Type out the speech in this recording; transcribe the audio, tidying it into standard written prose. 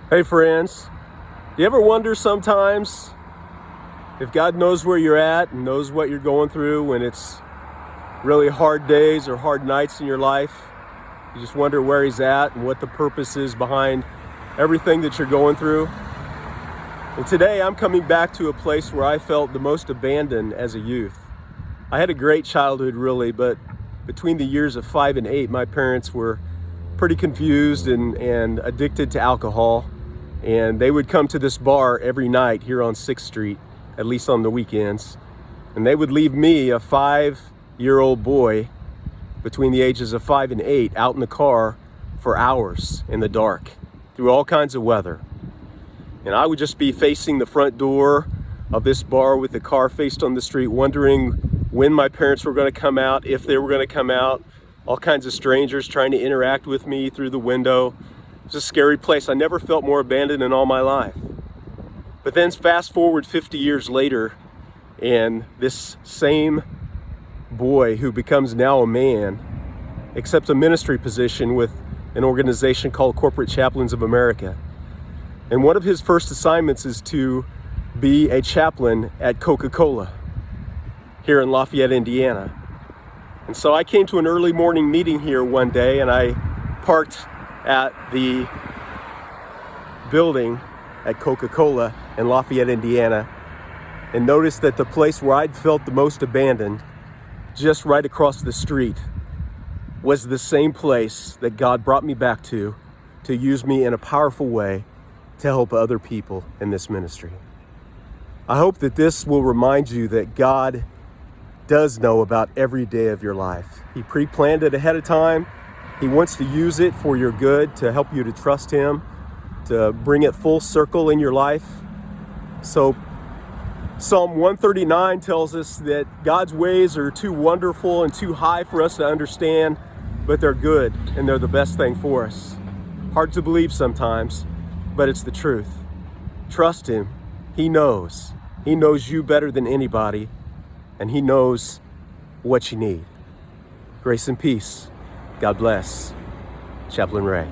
Hey friends, you ever wonder sometimes if God knows where you're at and knows what you're going through when it's really hard days or hard nights in your life? You just wonder where He's at and what the purpose is behind everything that you're going through. And today I'm coming back to a place where I felt the most abandoned as a youth. I had a great childhood really, but between the years of 5 and 8, my parents were pretty confused and addicted to alcohol. And they would come to this bar every night here on 6th Street, at least on the weekends. And they would leave me, a 5-year-old boy between the ages of 5 and 8, out in the car for hours in the dark through all kinds of weather. And I would just be facing the front door of this bar with the car faced on the street, wondering when my parents were going to come out, if they were going to come out. All kinds of strangers trying to interact with me through the window. It was a scary place. I never felt more abandoned in all my life. But then fast forward 50 years later, and this same boy who becomes now a man accepts a ministry position with an organization called Corporate Chaplains of America. And one of his first assignments is to be a chaplain at Coca-Cola here in Lafayette, Indiana. And so I came to an early morning meeting here one day, and I parked at the building at Coca-Cola in Lafayette, Indiana, and noticed that the place where I'd felt the most abandoned, just right across the street, was the same place that God brought me back to use me in a powerful way to help other people in this ministry. I hope that this will remind you that God does know about every day of your life. He pre-planned it ahead of time. He wants to use it for your good, to help you to trust Him, to bring it full circle in your life. So Psalm 139 tells us that God's ways are too wonderful and too high for us to understand, but they're good and they're the best thing for us. Hard to believe sometimes, but it's the truth. Trust Him. He knows. He knows you better than anybody, and He knows what you need. Grace and peace. God bless. Chaplain Ray.